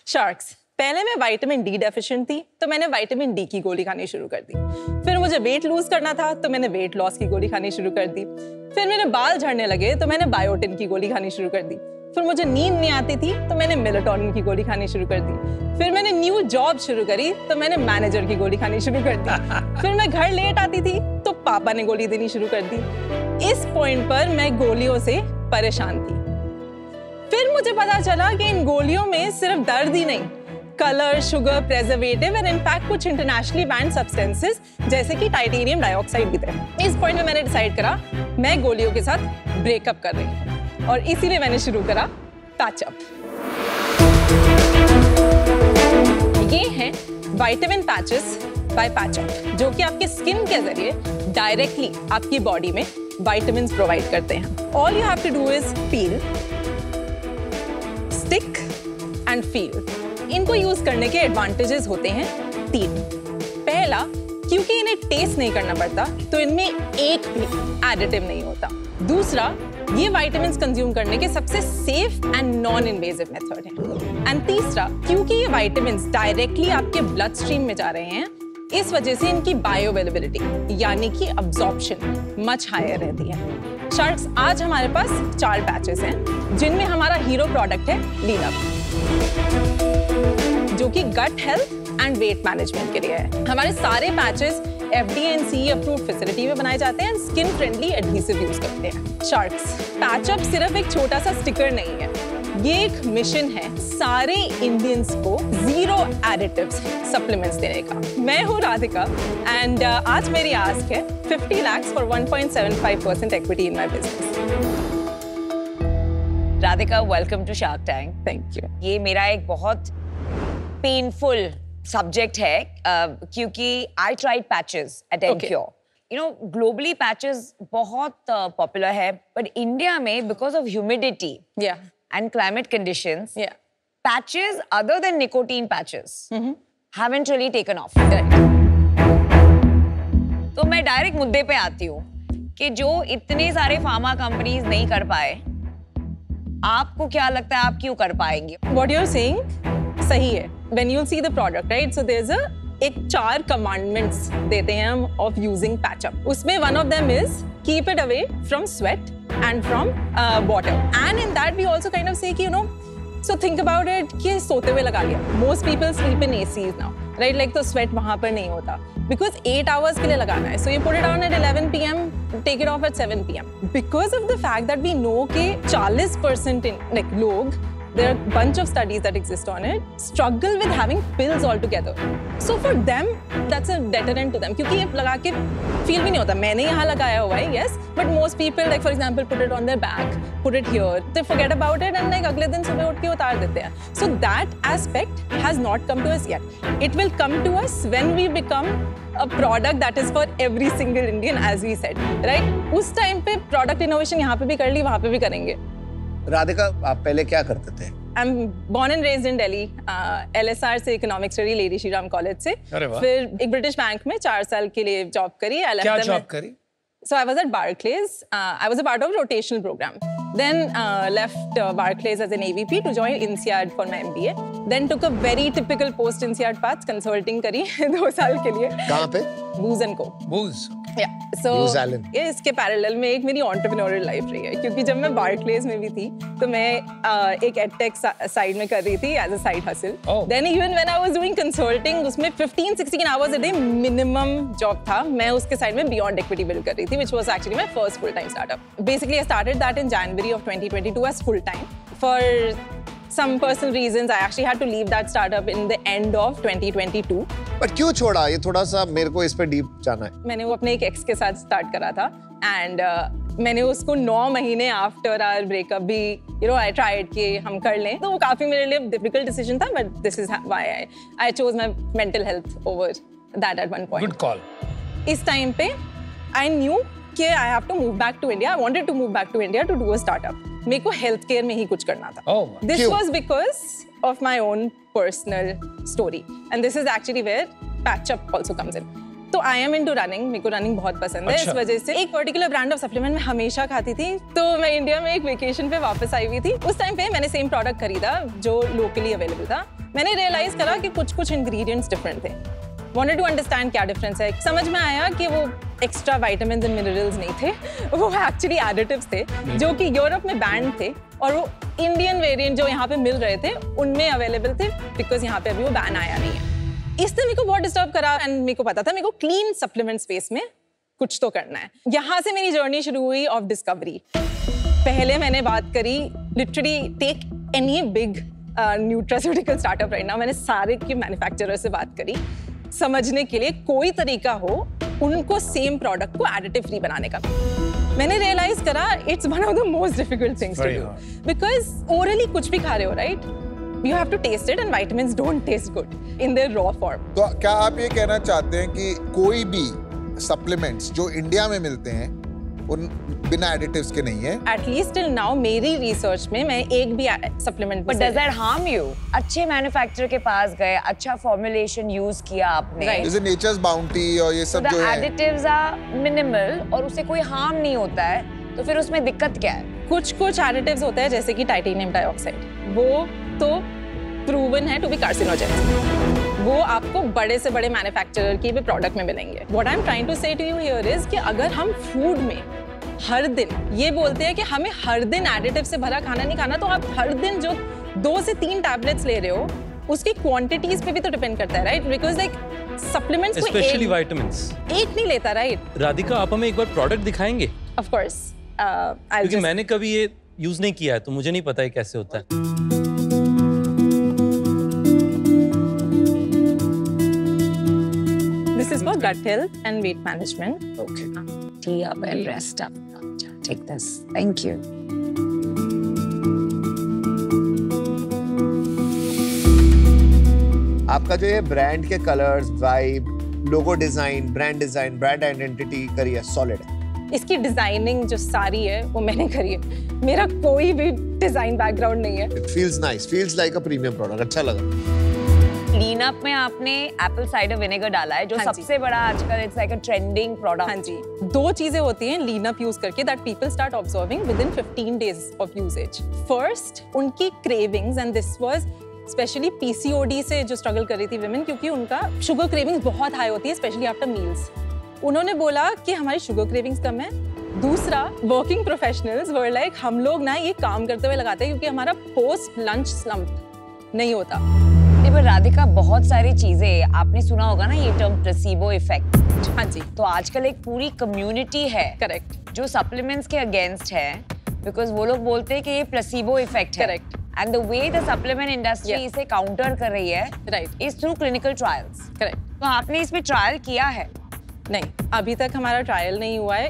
Sharks, पहले मैं vitamin D deficient थी तो मैंने विटामिन डी की गोली खानी शुरू कर दी। फिर मुझे वेट लूज करना था तो मैंने वेट लॉस की गोली खानी शुरू कर दी। फिर मेरे बाल झड़ने लगे तो मैंने बायोटिन की गोली खानी शुरू कर दी। फिर मुझे नींद नहीं आती थी तो मैंने मेलाटोनिन की गोली खानी शुरू कर दी। फिर मैंने न्यू जॉब शुरू करी तो मैंने मैनेजर की गोली खानी शुरू कर दी। फिर मैं घर लेट आती थी तो पापा ने गोली देनी शुरू कर दी। इस पॉइंट पर मैं गोलियों से परेशान थी। फिर मुझे पता चला कि इन गोलियों में सिर्फ दर्द ही नहीं, कलर, शुगर, प्रेजर्वेटिव और इनफैक्ट कुछ इंटरनेशनली बैंड सब्सटेंसेस जैसे कि टाइटेनियम डाइऑक्साइड भी थे। इस पॉइंट में मैंने डिसाइड करा मैं गोलियों के साथ ब्रेकअप कर रही हूँ और इसीलिए मैंने शुरू करा पैचअप। ये हैं विटामिन पैचेस बाय पैचअप, जो कि आपके स्किन के जरिए डायरेक्टली आपकी बॉडी में विटामिन्स प्रोवाइड करते हैं। All you have to do is peel, stick and feel. इनको यूज करने के एडवांटेजेस होते हैं 3। पहला, क्योंकि इन्हें टेस्ट नहीं करना पड़ता तो इनमें एक भी एडिटिव नहीं होता। दूसरा, ये विटामिन्स कंज्यूम करने के सबसे safe and non invasive method है। एंड तीसरा, क्योंकि ये विटामिन्स डायरेक्टली आपके ब्लड स्ट्रीम में जा रहे हैं, इस वजह से इनकी बायोअवेलेबिलिटी यानी कि अब्जॉर्प्शन मच हायर रहती है। शार्क्स, आज हमारे पास 4 पैचेस हैं जिनमें हमारा हीरो प्रोडक्ट है लीन अप, जो कि gut health and weight management के लिए है। हमारे सारे patches FDA and CE approved facility में बनाए जाते हैं, स्किन फ्रेंडली एडहेसिव यूज करते हैं। शार्क्स, पैचअप सिर्फ एक छोटा सा स्टिकर नहीं है, ये एक मिशन है सारे इंडियंस को 0 एडिटिव्स सप्लीमेंट्स देने का। मैं हूँ राधिका एंड आज मेरी आस्क है 50 lakhs for 1.75% equity in my business. Radhika, welcome to Shark Tank. Thank you. ये मेरा एक बहुत पेनफुल सब्जेक्ट है क्योंकि I tried patches at Encure. You know, globally patches बहुत पॉपुलर है, बट इंडिया में because of humidity and climate conditions, patches other than nicotine patches haven't really taken off. तो मैं डायरेक्ट मुद्दे पे आती हूँ कि जो इतने सारे फार्मा कंपनीज नहीं कर पाए, आपको क्या लगता है आप क्यों कर पाएंगे? What you're saying सही है। When you'll see the product, right? So there's एक 4 commandments देते हैं हम of using patch-up. उसमें one of them is keep it away from sweat and from water. And in that we also kind of say कि you know, so think about it कि सोते हुए लगा लिया. Most people sleep in ACs now, right? Like तो sweat वहाँ पर नहीं होता because 8 hours के लिए लगाना है. So you put it on at 11 p.m, take it off at 7 p.m. Because of the fact that we know कि 40% in like लोग, there are a bunch of studies that exist on it, struggle with having pills altogether. So for them, that's a deterrent to them. क्योंकि ये लगा के feel भी नहीं होता. मैंने यहाँ लगाया हुआ है, yes, but most people, like for example, put it on their back, put it here, they forget about it and like अगले दिन सुबह उठ के उतार देते हैं. So that aspect has not come to us yet. It will come to us when we become a product that is for every single Indian, as we said, right? उस time पे product innovation यहाँ पे भी कर ली, वहाँ पे भी करेंगे. राधिका, आप पहले क्या करते थे? I'm born and raised in Delhi. LSR से economics study lady Shri Ram college से। फिर एक ब्रिटिश बैंक में 4 साल के लिए जॉब करी। क्या जॉब करी? So I was at Barclays. I was a part of a rotational program. Then left Barclays as an AVP to join INSEAD for my MBA. Then took a very typical post INSEAD path, consulting करी 2 साल के लिए। कहाँ पे? Booz and Co. Booz. Yeah. So ये इसके parallel में एक मेरी entrepreneurial लाइफ रही है, क्योंकि जब मैं Barclays में भी थी तो मैं एक edtech साइड में कर रही थी as a side hustle. Then even when I was doing consulting, उसमें 15-16 hours a day minimum job था. मैं उसके साइड में Beyond Equity build कर रही थी, which was actually my first full-time startup. Basically, I started that in January of 2022 as full-time. For some personal reasons, I actually had to leave that startup in the end of 2022. पर क्यों छोड़ा? ये थोड़ा सा मेरे को इस पे डीप जाना है। मैंने वो अपने एक एक्स के साथ स्टार्ट करा था एंड मैंने उसको 9 महीने आफ्टर आवर ब्रेकअप भी I tried कि हम कर लें, तो वो काफी मेरे लिए डिफिकल्ट डिसीजन था, but this is why I chose my mental health over that at one point. Good call. इस टाइम पे आई न्यू कि I have to move back to India. I wanted to move back to India to do a startup. मेरे को health care में ही कुछ करना था. This was because of my own personal story and this is actually where patch up also comes in. तो I am into running, मेरे को रनिंग बहुत पसंद है। इस वजह से एक पर्टिकुलर ब्रांड ऑफ सप्लीमेंट मैं हमेशा खाती थी। तो मैं इंडिया में एक वेकेशन पे वापस आई हुई थी। उस टाइम पे मैंने सेम प्रोडक्ट खरीदा जो लोकली अवेलेबल था। मैंने रियलाइज करा कि कुछ इंग्रेडिएंट्स डिफरेंट थे। Wanted to understand क्या डिफरेंस है। समझ में आया कि वो एक्स्ट्रा विटामिन्स एंड मिनरल्स नहीं थे, वो एक्चुअली एडिटिव्स थे जो कि यूरोप में बैंड थे और वो इंडियन वेरिएंट जो यहाँ पे मिल रहे थे उनमें अवेलेबल थे, बिकॉज यहाँ पे अभी वो बैन आया नहीं है। इसने मेरे को बहुत डिस्टर्ब करा एंड मेरे को पता था मेरे को क्लीन सप्लीमेंट स्पेस में कुछ तो करना है। यहाँ से मेरी जर्नी शुरू हुई ऑफ डिस्कवरी। पहले मैंने बात करी literally take any big nutraceutical startup right now, मैंने सारे के मैन्युफैक्चरर से बात करी समझने के लिए कोई तरीका हो उनको सेम प्रोडक्ट को एडिटिव फ्री बनाने का। मैंने रियलाइज करा it's one of the most difficult things to do, because orally कुछ भी खा रहे हो right, you have to taste it and vitamins don't taste good in their raw form. तो क्या आप ये कहना चाहते हैं कि कोई भी सप्लीमेंट्स जो इंडिया में मिलते हैं उन बिना एडिटिव्स के नहीं है? At least till now मेरी रिसर्च में मैं एक भी supplement. But does that harm you? अच्छे मैन्युफैक्चरर के पास गए, अच्छा फॉर्मुलेशन यूज किया आपने। Right. जैसे नेचर्स बाउंटी और ये सब जो है। एडिटिव्स आर मिनिमल और उससे कोई हार्म नहीं होता है, तो फिर उसमें दिक्कत क्या है? कुछ एडिटिव्स होते हैं जैसे कि टाइटेनियम डाइऑक्साइड, वो तो प्रूवन है टू बी कार्सिनोजेनिक। वो आपको बड़े से बड़े मैन्युफैक्चरर की भी प्रोडक्ट में मिलेंगे। What I am trying to say to you here is कि अगर हम फूड में हर दिन ये बोलते हैं कि हमें हर दिन एडिटिव से भरा खाना नहीं खाना, तो आप हर दिन जो 2 से 3 टैबलेट्स ले रहे हो उसकी क्वांटिटीज पे भी तो डिपेंड करता है राइट, बिकॉज लाइक सप्लीमेंट्स को स्पेशली विटामिन्स एक नहीं लेता राइट। राधिका आप हमें एक बार प्रोडक्ट दिखाएंगे? ऑफ कोर्स, क्योंकि मैंने कभी ये यूज नहीं किया है तो मुझे नहीं पता है कैसे होता है। This is for gut health and weight management. Okay. Tea up and rest up. Take this. Thank you. आपका जो ये ब्रांड के colours, vibe, logo design, brand identity करी है, सॉलिड है। इसकी डिजाइनिंग जो सारी है वो मैंने करी है, मेरा कोई भी डिजाइन बैकग्राउंड नहीं है। It feels nice, feels like a premium product, अच्छा लगा। क्लीन अप में आपने एप्पल साइडर विनेगर डाला है जो सबसे बड़ा आजकल it's like a trending product. हाँ जी, 2 चीजें होती हैं लीन अप यूज करके that people start observing within 15 days of usage. First उनकी cravings, and this was specially PCOD से जो स्ट्रगल कर रही थी विमेन, क्योंकि उनका शुगर क्रेविंग्स बहुत हाई होती है स्पेशली आफ्टर मील्स। उन्होंने बोला कि हमारी शुगर क्रेविंग्स कम है। दूसरा, वर्किंग प्रोफेशनल्स वर लाइक हम लोग ना ये काम करते हुए लगाते हैं क्योंकि हमारा पोस्ट लंच स्लम्प नहीं होता। पर राधिका बहुत सारी चीजें आपने सुना होगा ना ये टर्म प्लेसिबो इफेक्ट। हाँ जी, तो आजकल एक पूरी कम्युनिटी है करेक्ट जो सप्लीमेंट्स के अगेंस्ट है, बिकॉज वो लोग बोलते हैं कि ये प्लेसिबो इफेक्ट है। Correct. And the way the supplement industry इसे काउंटर कर रही है right is through clinical trials. Correct. तो आपने इसमें ट्रायल किया है? नहीं, अभी तक हमारा ट्रायल नहीं हुआ है।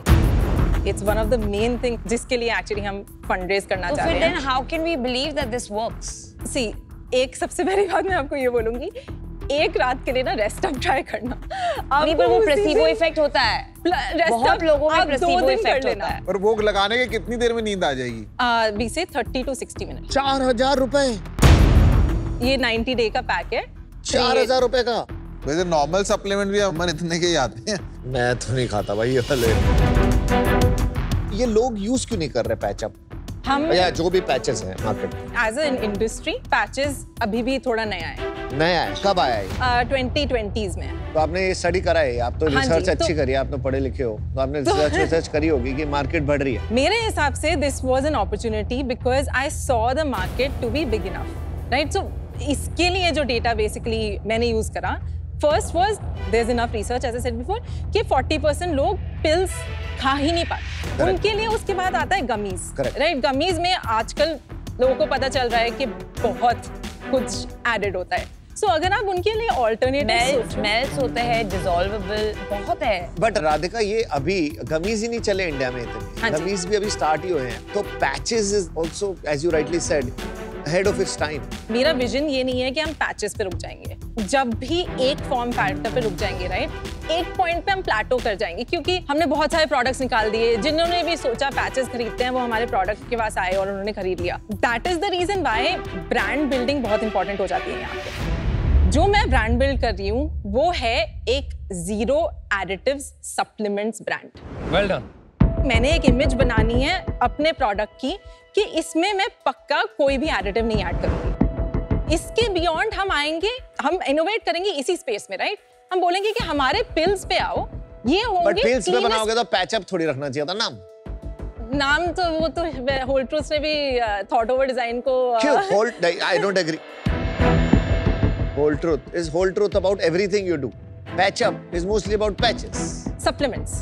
It's one of the main thing जिसके लिए एक्चुअली हम फंड रेज करना चाह रहे हैं। तो फिर then how can we believe that this works? See, एक सबसे पहली बात मैं आपको ये बोलूंगी, एक रात के लिए ना रेस्ट अप ट्राई करना। नहीं, पर वो प्लेसिबो इफेक्ट होता है। बहुत लोगों में प्लेसिबो इफेक्ट होता है। और वो लगाने के कितनी देर में नींद आ जाएगी? we say 30 to 60 minute. 4000 रुपए? ये 90 डे का पैक है। 4000 रुपए का? वैसे नॉर्मल सप्लीमेंट भी अमन इतने के ही आते हैं। मैं तो नहीं खाता भाई ये वाले। ये लोग यूज क्यों नहीं कर रहे पैचअप? हम या जो भी पैचेस हैं मार्केट में। एज एन इंडस्ट्री पैचेस अभी भी थोड़ा नया है। नया है? कब आया है? 2020s में। तो आपने ये स्टडी करा है? आप तो हाँ रिसर्च जी, अच्छी करी है, आप तो पढ़े लिखे हो, तो आपने रिसर्च करी होगी कि मार्केट बढ़ रही है। मेरे हिसाब से this was an opportunity because I saw the market to be big enough right. So इसके लिए जो डेटा बेसिकली मैंने यूज करा, first was there is enough research as I said before कि 40% लोग पिल्स खा ही नहीं पाते, उनके लिए। उसके बाद आता है गमीज राइट। गमीज में आजकल लोगों को पता चल रहा है कि बहुत कुछ एडेड होता है। सो अगर आप उनके लिए ऑल्टरनेटिव मेल्स होते हैं, डिसॉल्वेबल बहुत है। बट राधिका ये अभी गमीज ही नहीं चले इंडिया में इतने। हाँ जी। गमीज भी अभी स्टार्ट ही हुए हैं, तो patches is also as you rightly said ahead of its time। मेरा विजन ये नहीं है कि हम पैचेस पे रुक जाएंगे। जब भी एक फॉर्म फैक्टर पे रुक जाएंगे राइट, एक पॉइंट पे हम प्लेटो कर जाएंगे, क्योंकि हमने बहुत सारे प्रोडक्ट्स निकाल दिए। जिन्होंने भी सोचा पैचेस खरीदते हैं वो हमारे प्रोडक्ट के पास आए और उन्होंने खरीद लिया। That is the reason why brand building बहुत इंपॉर्टेंट हो जाती है यहाँ पे। जो मैं ब्रांड बिल्ड कर रही हूँ वो है एक zero additives supplements brand. Well done. मैंने एक इमेज बनानी है अपने प्रोडक्ट की कि इसमें मैं पक्का कोई भी एडिटिव नहीं ऐड करूंगी। इसके बियॉन्ड हम आएंगे, हम इनोवेट करेंगे इसी स्पेस में, राइट? हम बोलेंगे कि हमारे पिल्स पे आओ, ये होंगे। बट पिल्स पे बनाओगे तो पैचअप थोड़ी रखना चाहिए था नाम तो वो तो होल ट्रूथ ने भी थॉट ओवर डिजाइन को क्यों? I don't agree. Whole truth is whole truth about everything you do. Patch up is mostly about patches. Supplements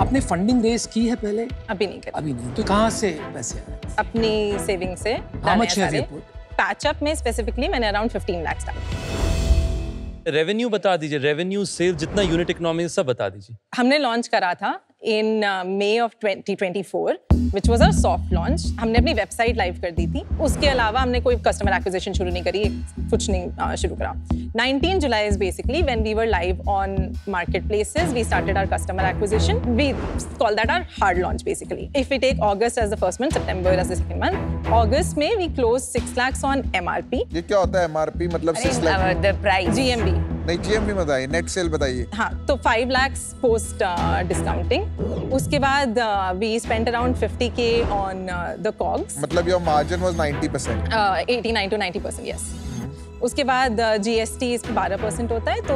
आपने फंडिंग रेज की है पहले? अभी नहीं करी। अभी नहीं। तो कहाँ से पैसे आए? अपनी सेविंग से। How much have you put? Patchup में स्पेसिफिकली मैंने अराउंड 15 लाख डाला। रेवेन्यू बता दीजिए, रेवेन्यू, सेल, जितना यूनिट इकोनॉमिक्स सब बता दीजिए। हमने लॉन्च करा था in May of 2024, which was our soft launch. हमने अपनी वेबसाइट लाइव कर दी थी। उसके अलावा हमने कोई कस्टमर एक्विजिशन शुरू नहीं करी, कुछ नहीं शुरू करा। 19 July is basically when we were live on marketplaces. We started our customer acquisition. We call that our hard launch basically. If we take August as the first month, September as the second month, August में we closed 6 lakhs on MRP. ये क्या होता है MRP? मतलब 6 lakh? The price. GMV. नहीं, GMV बताइए, net cell बताइए। हाँ, तो 5 lakhs post discounting. उसके बाद we spent around 50K on the COGS. मतलब your margin was 90%. 89 to 90%, yes. उसके बाद GST इस पे 12% होता है, तो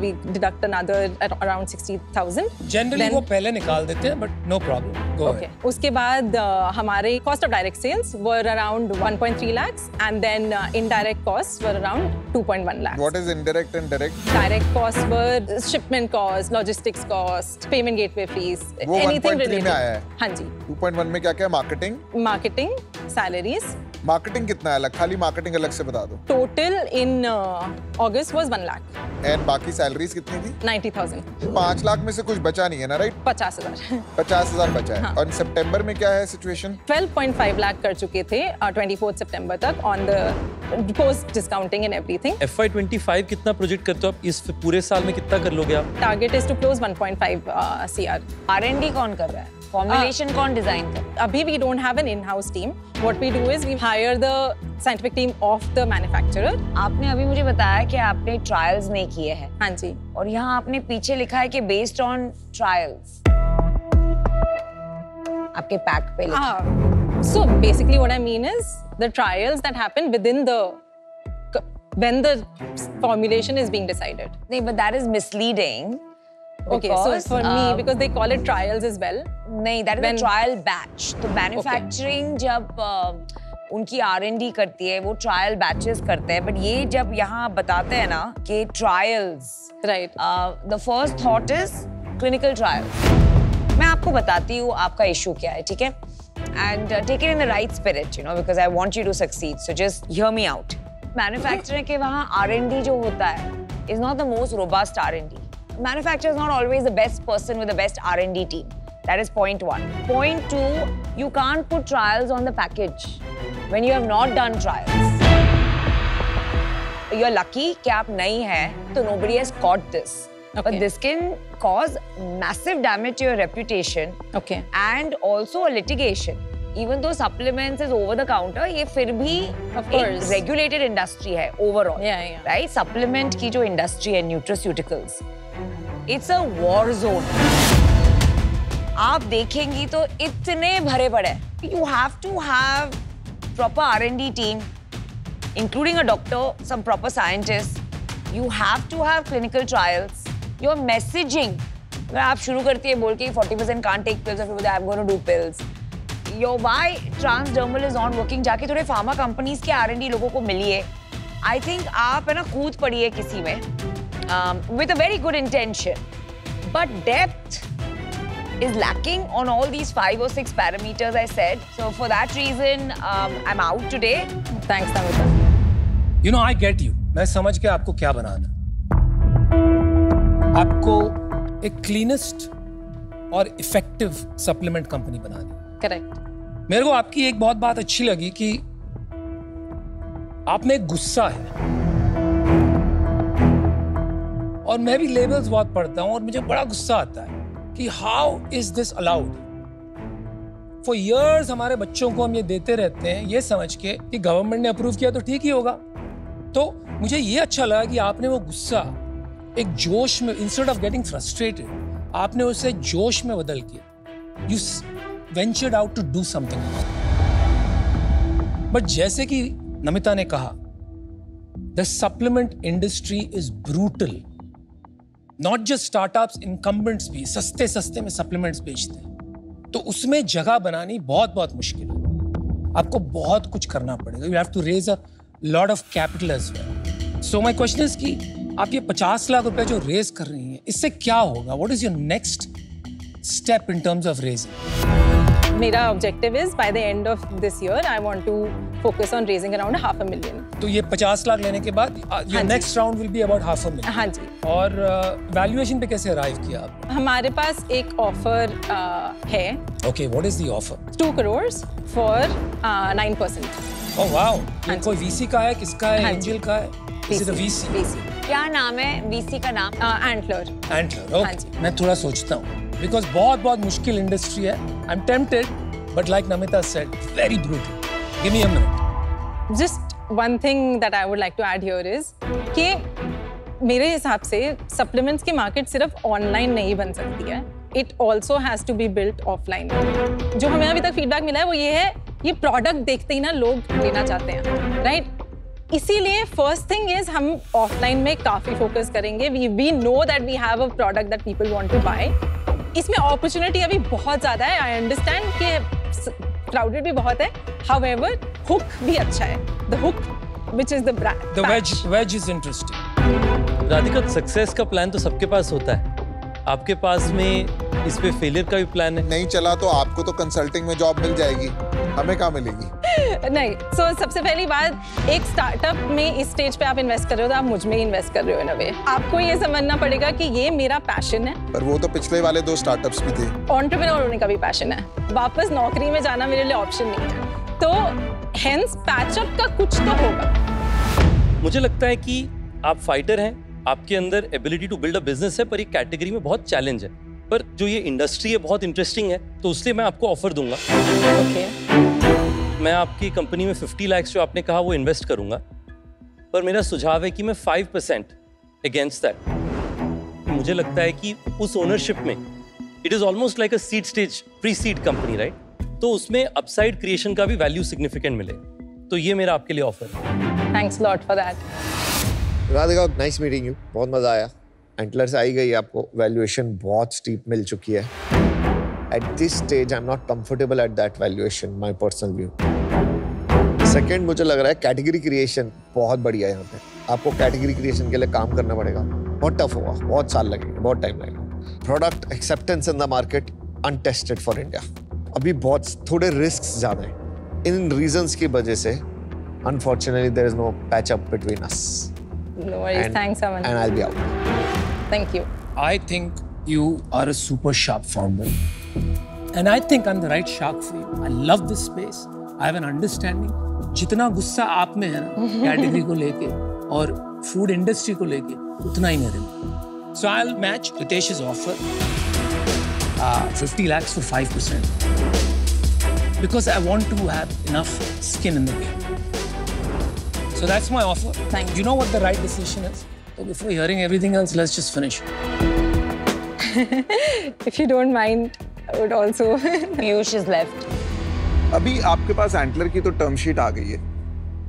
we deduct another around 60,000. Generally वो पहले निकाल देते हैं, but no problem, go ahead. उसके बाद हमारे cost of direct sales were around 1.3 lakhs and then indirect costs were around 2.1 lakhs. What is indirect and direct? Direct costs were shipment costs, logistics costs, payment gateway fees, वो anything 1.3 related. में आया है? हाँ जी। 2.1 में क्या-क्या? Marketing? Marketing, salaries. Marketing कितना है अलग? खाली मार्केटिंग अलग से बता दो। Total in August was 1 lakh. And बाकी सैलरीज कितनी थी? 90,000. 5 लाख में से कुछ बचा नहीं है ना, राइट? 50,000. 50,000 बचा है। हाँ. और सितंबर में क्या है सिचुएशन? 12.5 लाख कर चुके थे 24 सितंबर तक on the post discounting and everything. FY25 कितना प्रोजेक्ट करते हो आप? इस पूरे साल में कितना कर लोगे आप? Target is to close 1.5 CR. R&D कौन कर रहा है? Formulation कौन डिजाइन कर रहा है? अभी we don't have an in-house team. What we do is we hire the scientific team of the manufacturer. आपने अभी मुझे बताया कि आपने ट्रायल्स नहीं किए हैं। हाँ जी। और यहाँ आपने पीछे लिखा है कि बेस्ड ऑन ट्रायल्स। आपके पैक पे लिखा है। So basically what I mean is the trials that happen within the when the formulation is being decided. नहीं, but that is misleading. Okay, so for me, because they call it trials as well. नहीं, that is a trial batch. तो manufacturing जब उनकी R&D करती है, वो trial batches करते हैं, बट ये जब यहाँ बताते हैं ना कि trials, right? The first thought is clinical trials. मैं आपको बताती हूँ आपका इशू क्या है, ठीक है? And take it in the right spirit, you know, because I want you to succeed. So just hear me out. Manufacturer के वहाँ R&D जो होता है is not the most robust R&D. Manufacturer is not always the best person with the best R&D team. That is point 1. Point 2, you can't put trials on the package when you have not done trials. You're lucky कि आप नहीं हैं, तो nobody has caught this. Okay. But this can cause massive damage to your reputation. Okay. And also a litigation. Even though supplements is over the counter, ये फिर भी एक regulated industry है overall. Yeah. Right? Supplement की जो industry है, nutraceuticals, it's a war zone. आप देखेंगी तो इतने भरे पड़े हैं. You have to have proper R&D team, including a doctor, some proper scientists. You have to have clinical trials. Your messaging. अगर आप शुरू करती है बोल के 40% can't take pills, or I'm going to do pills. Your why transdermal is not working, जाके थोड़े pharma companies के R&D लोगों को मिलिए. I think आप है ना कूद पड़िए किसी में with a very good intention, but depth is lacking on all these 5 or 6 parameters I said. So for that reason, I'm out today. Thanks, Namita. You know, I get you. मैं समझ के आपको क्या बनाना. आपको एक cleanest और effective supplement company बनानी. Correct. मेरे को आपकी एक बहुत बात अच्छी लगी कि आप में एक गुस्सा है, और मैं भी लेबल्स बहुत पढ़ता हूं और मुझे बड़ा गुस्सा आता है कि how is this allowed. For years हमारे बच्चों को हम ये देते रहते हैं ये समझ के कि गवर्नमेंट ने अप्रूव किया तो ठीक ही होगा. तो मुझे ये अच्छा लगा कि आपने वो गुस्सा एक जोश में, इंस्टेड ऑफ गेटिंग फ्रस्ट्रेटेड, आपने उसे जोश में बदल किया. You ventured out to do something. But जैसे कि नमिता ने कहा, the supplement industry is brutal. Not just startups, incumbents भी सस्ते सस्ते में सप्लीमेंट्स बेचते हैं. तो उसमें जगह बनानी बहुत बहुत मुश्किल है. आपको बहुत कुछ करना पड़ेगा. You have to raise a lot of capital as well. So my question is कि आप ये 50 लाख रुपए जो रेज कर रही हैं, इससे क्या होगा? What is your next step in terms of raising? मेरा objective is by the end of this year I want to focus on raising around 500,000. तो ये 50 लाख लेने के बाद your next round will be about 500,000. हाँ जी. और वैल्यूएशन पे कैसे अराइव किया आप? हमारे पास एक ऑफर है. Okay, what is the offer? 2 crore for 9%. Oh wow. ये कोई वीसी का है, किसका है? एंजल का है? Is it a VC? क्या नाम है वीसी का नाम? एंटलर. ओके. मैं थोड़ा सोचता हूँ बिकॉज बहुत मुश्किल इंडस्ट्री है. I am tempted but like Namita said, very brutal. Give me a minute. Just one thing that I would like to add here is कि मेरे हिसाब से सप्लीमेंट्स की मार्केट सिर्फ ऑनलाइन नहीं बन सकती है. It also has to be built offline. जो हमें अभी तक फीडबैक मिला है वो ये है, ये प्रोडक्ट देखते ही ना लोग लेना चाहते हैं, राइट? इसीलिए फर्स्ट थिंग इज हम ऑफलाइन में काफी फोकस करेंगे. We know that we have a product that people want to buy. इसमें अपॉर्चुनिटी अभी बहुत ज्यादा है. आई अंडरस्टैंड कि क्राउडेड भी बहुत है. हाउएवर हुक भी अच्छा है. The hook which is the brand. The ways is interesting. Radhika, success का प्लान तो सबके पास होता है. आपके पास में इस पे फेलियर का भी प्लान है? नहीं चला तो आपको तो कंसल्टिंग में जॉब मिल जाएगी, हमें कहाँ मिलेगी? नहीं. सो सबसे पहली बात, एक स्टार्टअप में इस स्टेज पे आप इन्वेस्ट कर रहे हो तो आप मुझ में ही इन्वेस्ट कर रहे हो इन अ वे. आपको ये समझना पड़ेगा कि ये मेरा पैशन है. पर वो तो पिछले वाले 2 स्टार्टअप्स भी थे. एंटरप्रेन्योर होने का भी पैशन है. वापस नौकरी में जाना मेरे लिए ऑप्शन नहीं है. तो हेंस पैचअप का कुछ तो होगा. मुझे लगता है कि आप फाइटर हैं, आपके अंदर ability to build a business है, पर ये कैटेगरी में बहुत चैलेंज है. पर जो ये इंडस्ट्री है बहुत इंटरेस्टिंग है, तो उसलिए मैं आपको ऑफर दूंगा. ओके. मैं आपकी कंपनी में 50 लाख जो आपने कहा वो इन्वेस्ट करूंगा, पर मेरा सुझाव है कि मैं 5% अगेंस्ट दैट. मुझे लगता है कि उस ओनरशिप में it is almost like a seed stage, pre seed company, right? तो उसमें अपसाइड क्रिएशन का भी वैल्यू सिग्निफिकेंट मिले. तो ये मेरा आपके लिए ऑफर है. Thanks lot for that. Radhika, nice meeting you. बहुत मजा आया. एंटलर से आई गई, आपको वैल्यूएशन बहुत स्टीप मिल चुकी है. At this stage I am not comfortable at that valuation, my personal view. Second, मुझे लग रहा है कैटेगरी क्रिएशन बहुत बढ़िया है. यहाँ पे आपको कैटेगरी क्रिएशन के लिए काम करना पड़ेगा. बहुत टफ होगा, बहुत साल लगेंगे, बहुत टाइम लगेगा. Product acceptance in the market untested for India. अभी बहुत थोड़े रिस्क ज्यादा हैं. इन रीजंस की वजह से unfortunately there is no patch up between us. No worries. Thanks, Aman. And I'll be out. Thank you. I think you are a super sharp founder. And I think I'm the right shark for you. I love this space. I have an understanding. जितना गुस्सा आप में है ना category को लेके और food industry को लेके, उतना ही मेरे में. So I'll match Ritesh's offer. 50 lakhs for 5%. Because I want to have enough skin in the game. So that's my offer. Thank you. You know what the right decision is? So before hearing everything else, let's just finish. If you don't mind, I would also. Piyush is left. अभी आपके पास antler की तो term sheet आ गई है,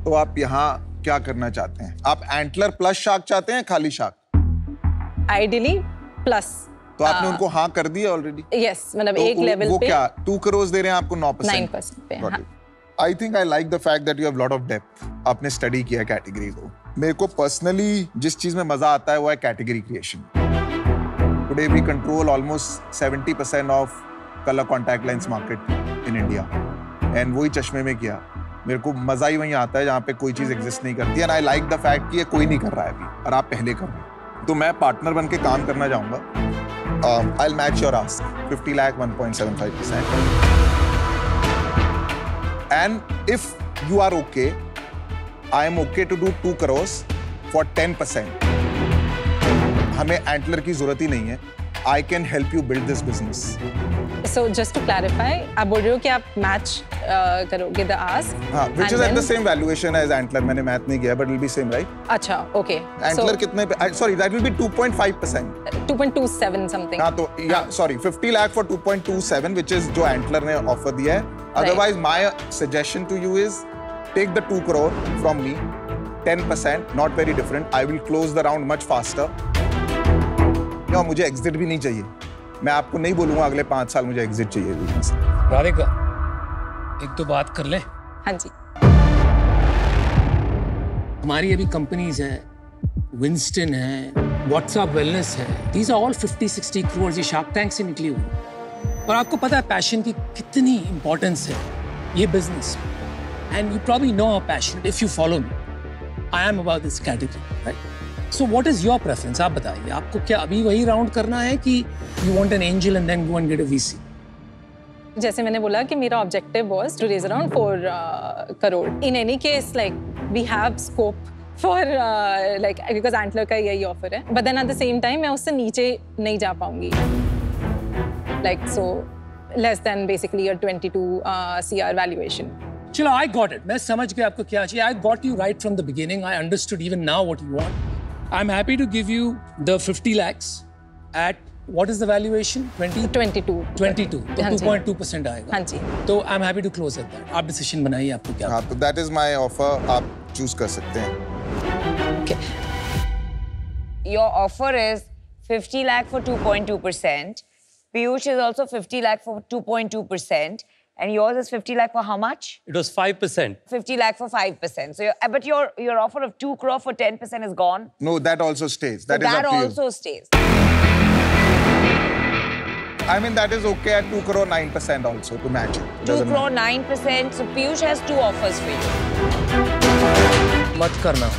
तो आप यहाँ क्या करना चाहते हैं? आप एंटलर प्लस शार्क चाहते हैं, खाली शार्क? Ideally, plus. तो आपने उनको हाँ कर दिया ऑलरेडी? Yes, मतलब एक लेवल पे. वो क्या 2 crore दे रहे हैं आपको 9%? 9% पे. हाँ. I think I like the fact that you have lot of depth. आपने स्टडी किया है कैटेगरी को. मेरे को पर्सनली जिस चीज में मजा आता है वो है category creation. Today we control almost 70% of color contact lens market in India. And वही चश्मे में किया. मेरे को मजा ही वहीं आता है जहाँ पे कोई चीज एग्जिस्ट नहीं करती. And I like the fact कि ये कोई नहीं कर रहा है अभी और आप पहले कर रहे हो. तो मैं पार्टनर बन के काम करना चाहूँगा. I'll match your ask. 50 lakh, 1.75%. And if you are okay, I am okay to do 2 crores for 10%. हमें एंटलर की जरूरत ही नहीं है. I can help you build this business. So just to clarify, आप बोल रहे हो कि आप match करोगे the ask. हाँ, which and is at then- the same valuation as Antler. मैंने math नहीं किया, but it will be same, right? अच्छा, okay. Antler कितने पे? Sorry, that will be 2.5%. 2.27 something. हाँ तो yeah, sorry, 50 lakh for 2.27, which is जो Antler ने offer दिया है. Otherwise, my suggestion to you is take the 2 crore from me, 10%, not very different. I will close the round much faster. या मुझे exit भी नहीं चाहिए. मैं आपको नहीं बोलूँगा अगले 5 साल मुझे exit चाहिए business से. राधिका, एक तो बात कर ले. हाँ जी. हमारी अभी कंपनीज हैं, विंस्टन है, व्हाट्सएप वेलनेस है. These are all 50-60 crores. ये शार्क टैंक से निकली हुई. और आपको पता है पैशन की कितनी इंपॉर्टेंस है ये business. And you probably know how passionate, if you follow me, I am about this category, right? So what is your preference? आप बताइए, आपको क्या अभी वही राउंड करना है कि you want an angel and then go and get a VC? जैसे मैंने बोला कि मेरा objective was to raise around 4 crore. In any case, like we have scope for like because Antler का यही offer है. But then at the same time मैं उससे नीचे नहीं जा पाऊंगी. Like so less than basically a 22 CR valuation. चलो, I got it. मैं समझ गया आपको क्या चाहिए. I got you right from the beginning. I understood even now what you want. I'm happy to give you the 50 lakhs at what is the valuation? 22. 22. तो हाँ जी. 2.2% आएगा. हाँ जी. तो I'm happy to close at that. आप decision बनाइए आपको क्या. हाँ तो that is my offer. आप choose कर सकते हैं. Okay. Your offer is 50 lakh for 2.2%. Piyush is also 50 lakh for 2.2%. And yours is 50 lakh for how much? It was 5%. 50 lakh for 5%. So, but your offer of 2 crore for 10% is gone. No, that also stays. So That is that up to you. also stays. I mean, that is okay at 2 crore 9% also to match it. 2 Doesn't crore matter. 9%. So Piyush has 2 offers for you. मत करना.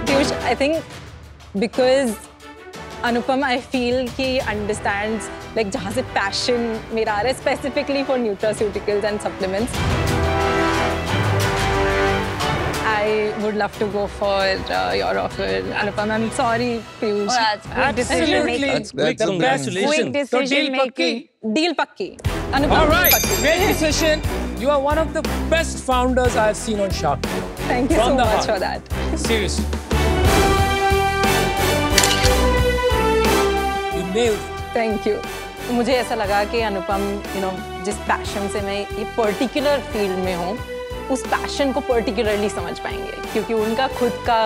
Piyush, I think because Anupam, I feel he understands like जहाँ से passion मेरा आ रहा है specifically for nutraceuticals and supplements. I would love to go for your offer, Anupam. I'm sorry, Piyush. Oh, that's quick decision making. That's quick. That's Congratulations. Quick तो decision deal पक्की. making. Deal पक्की. Anupam, All deal right, पक्की. great decision. You are one of the best founders I've seen on Shark Tank. Thank you From so the much heart. for that. Seriously. You nailed it. Thank you. मुझे ऐसा लगा कि अनुपम जिस passion से मैं ये particular field में हूँ उस पैशन को पर्टिकुलरली समझ पाएंगे क्योंकि उनका खुद का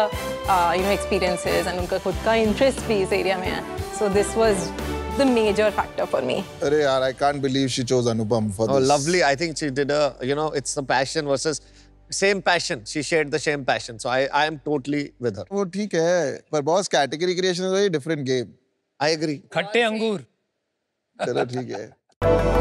एक्सपीरियंसेस एंड उनका खुद का इंटरेस्ट भी इस एरिया में है. So this was the major factor for me. अरे यार, I can't believe she chose Anupam for Oh, this. lovely. I think she did it's the passion versus same passion. She shared the same passion. So I am totally with her. वो ठीक है, पर boss category creation is a different game. I agree. खट्टे अंगूर. चलो ठीक है.